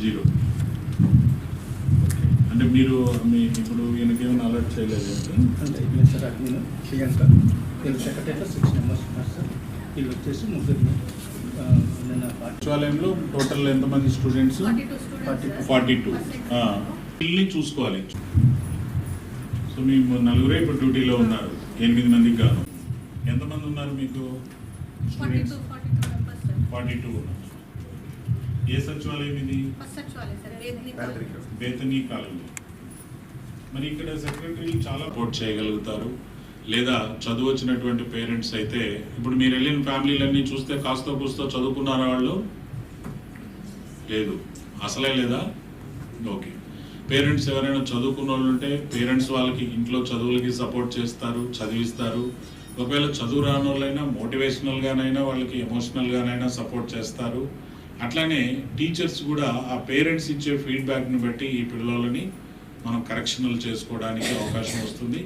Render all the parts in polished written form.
0. అంటే మీరు ఇప్పుడు ఈయనకేమైనా అలర్ట్ చేయలేదు అంటే సార్ అడ్మిన్ ప్రియాంక వీళ్ళు సెక్రటరీలో 6 మెంబర్స్ ఉన్నారు సార్. వీళ్ళు వచ్చేసి ముగ్గురిని సచివాలయంలో టోటల్ ఎంతమంది స్టూడెంట్స్? 42. వీళ్ళని చూసుకోవాలి. సో మీ నలుగురే ఇప్పుడు డ్యూటీలో ఉన్నారు, 8 మందికి గాను. ఎంతమంది ఉన్నారు మీకు? 42 ఉన్నారు. ఏ సచివాలయం ఇది? Bethany colony. మరి ఇక్కడ సెక్రటరీ చాలా సపోర్ట్ చేయగలుగుతారు. లేదా చదువు వచ్చినటువంటి పేరెంట్స్ అయితే ఇప్పుడు మీరు వెళ్ళిన ఫ్యామిలీలన్నీ చూస్తే కాస్త కూస్తో చదువుకున్నారా వాళ్ళు? లేదు, అసలే లేదా? ఓకే. పేరెంట్స్ ఎవరైనా చదువుకున్న వాళ్ళు ఉంటే పేరెంట్స్ వాళ్ళకి ఇంట్లో చదువులకి సపోర్ట్ చేస్తారు, చదివిస్తారు. ఒకవేళ చదువు రాని వాళ్ళైనా మోటివేషనల్గానైనా వాళ్ళకి ఎమోషనల్గానైనా సపోర్ట్ చేస్తారు. అట్లానే టీచర్స్ కూడా ఆ పేరెంట్స్ ఇచ్చే ఫీడ్బ్యాక్ని బట్టి ఈ పిల్లలని మనం కరెక్షనల్ చేసుకోవడానికి అవకాశం వస్తుంది.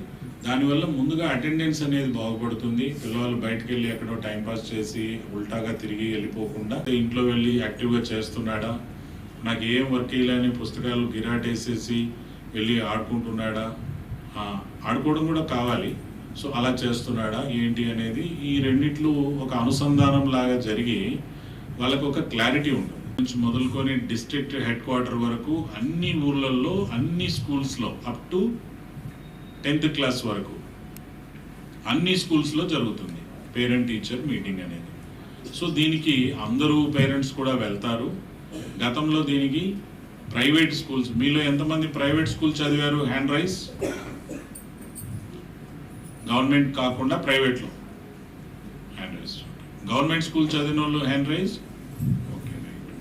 దానివల్ల ముందుగా అటెండెన్స్ అనేది బాగుపడుతుంది. పిల్లలు బయటకు వెళ్ళి ఎక్కడో టైంపాస్ చేసి ఉల్టాగా తిరిగి వెళ్ళిపోకుండా ఇంట్లో వెళ్ళి యాక్టివ్గా చేస్తున్నాడా, నాకు ఏం వర్క్ వేయాలని పుస్తకాలు గిరాటేసేసి వెళ్ళి ఆడుకుంటున్నాడా, ఆడుకోవడం కూడా కావాలి. సో అలా చేస్తున్నాడా ఏంటి అనేది ఈ రెండిట్లు ఒక అనుసంధానం లాగా జరిగి వాళ్ళకు ఒక క్లారిటీ ఉంటుంది. నుంచి మొదలుకొని డిస్ట్రిక్ట్ హెడ్ క్వార్టర్ వరకు అన్ని ఊర్లలో అన్ని స్కూల్స్లో అప్ టు 10th క్లాస్ వరకు అన్ని స్కూల్స్లో జరుగుతుంది పేరెంట్ టీచర్ మీటింగ్ అనేది. సో దీనికి అందరూ పేరెంట్స్ కూడా వెళ్తారు. గతంలో దీనికి ప్రైవేట్ స్కూల్స్, మీలో ఎంతమంది ప్రైవేట్ స్కూల్ చదివారు? Hand raise. గవర్నమెంట్ కాకుండా ప్రైవేట్లో హ్యాండ్ రైజ్. గవర్నమెంట్ స్కూల్ చదివిన వాళ్ళు హ్యాండ్ రైజ్. ఓకే,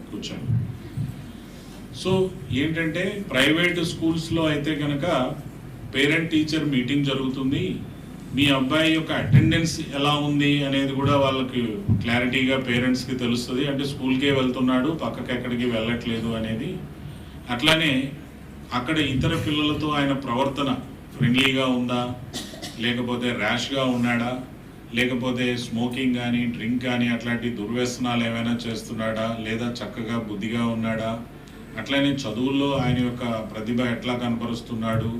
కూర్చోండి. సో ఏంటంటే ప్రైవేట్ స్కూల్స్లో అయితే కనుక పేరెంట్ టీచర్ మీటింగ్ జరుగుతుంది. మీ అబ్బాయి యొక్క అటెండెన్స్ ఎలా ఉంది అనేది కూడా వాళ్ళకి క్లారిటీగా పేరెంట్స్కి తెలుస్తుంది. అంటే స్కూల్కే వెళ్తున్నాడు, పక్కకి ఎక్కడికి వెళ్ళట్లేదు అనేది. అట్లానే అక్కడ ఇతర పిల్లలతో ఆయన ప్రవర్తన ఫ్రెండ్లీగా ఉందా, లేకపోతే ర్యాష్గా ఉన్నాడా, లేకపోతే స్మోకింగ్ కానీ డ్రింక్ కానీ అట్లాంటి దుర్వ్యసనాలు ఏమైనా చేస్తున్నాడా, లేదా చక్కగా బుద్ధిగా ఉన్నాడా, అట్లానే చదువుల్లో ఆయన యొక్క ప్రతిభ ఎట్లా కనపరుస్తున్నాడు,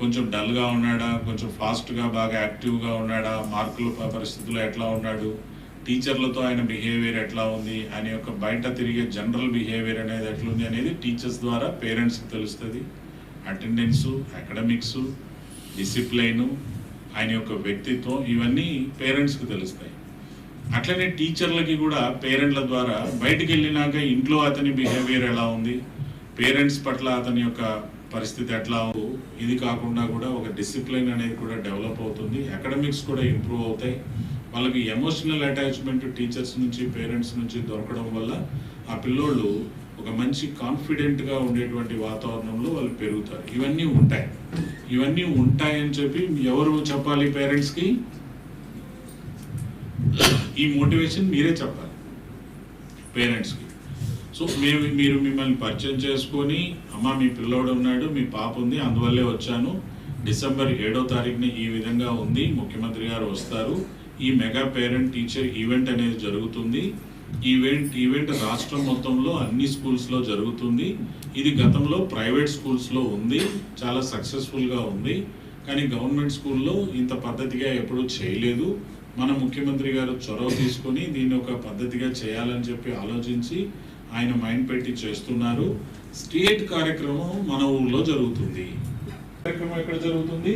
కొంచెం డల్గా ఉన్నాడా, కొంచెం ఫాస్ట్గా బాగా యాక్టివ్గా ఉన్నాడా, మార్కుల పరిస్థితుల్లో ఎట్లా ఉన్నాడు, టీచర్లతో ఆయన బిహేవియర్ ఎట్లా ఉంది, ఆయన యొక్క బయట తిరిగే జనరల్ బిహేవియర్ అనేది ఎట్లుంది అనేది టీచర్స్ ద్వారా పేరెంట్స్కి తెలుస్తుంది. అటెండెన్సు, అకాడమిక్సు, డిసిప్లైను, ఆయన యొక్క వ్యక్తిత్వం ఇవన్నీ పేరెంట్స్కి తెలుస్తాయి. అట్లనే టీచర్లకి కూడా పేరెంట్ల ద్వారా బయటికి వెళ్ళినాక ఇంట్లో అతని బిహేవియర్ ఎలా ఉంది, పేరెంట్స్ పట్ల అతని యొక్క పరిస్థితి ఎట్లా ఉంది, ఇది కాకుండా కూడా ఒక డిసిప్లిన్ అనేది కూడా డెవలప్ అవుతుంది. అకాడమిక్స్ కూడా ఇంప్రూవ్ అవుతాయి. వాళ్ళకి ఎమోషనల్ అటాచ్మెంట్ టీచర్స్ నుంచి పేరెంట్స్ నుంచి దొరకడం వల్ల ఆ పిల్లోళ్ళు ఒక మంచి కాన్ఫిడెంట్గా ఉండేటువంటి వాతావరణంలో వాళ్ళు పెరుగుతారు. ఇవన్నీ ఉంటాయని చెప్పి ఎవరు చెప్పాలి పేరెంట్స్కి? ఈ మోటివేషన్ మీరే చెప్పాలి పేరెంట్స్కి. సో మీరు మిమ్మల్ని పరిచయం చేసుకొని, అమ్మ మీ పిల్లోడు ఉన్నాడు, మీ పాప ఉంది, అందువల్లే వచ్చాను, డిసెంబర్ 7వ తారీఖున ఈ విధంగా ఉంది, ముఖ్యమంత్రి గారు వస్తారు, ఈ మెగా పేరెంట్ టీచర్ ఈవెంట్ అనేది జరుగుతుంది. ఈవెంట్ రాష్ట్రం మొత్తంలో అన్ని స్కూల్స్లో జరుగుతుంది. ఇది గతంలో ప్రైవేట్ స్కూల్స్లో ఉంది, చాలా సక్సెస్ఫుల్గా ఉంది. కానీ గవర్నమెంట్ స్కూల్లో ఇంత పద్ధతిగా ఎప్పుడూ చేయలేదు. మన ముఖ్యమంత్రి గారు చొరవ తీసుకొని దీన్ని ఒక పద్ధతిగా చేయాలని చెప్పి ఆలోచించి ఆయన మైండ్ పెట్టి చేస్తున్నారు. స్టేట్ కార్యక్రమం మన ఊళ్ళో జరుగుతుంది. కార్యక్రమం ఎక్కడ జరుగుతుంది?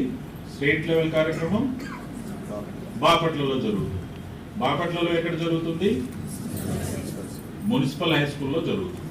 స్టేట్ లెవెల్ కార్యక్రమం బాపట్లలో జరుగుతుంది. బాపట్లలో ఎక్కడ జరుగుతుంది? మున్సిపల్ హై స్కూల్లో జరుగుతుంది.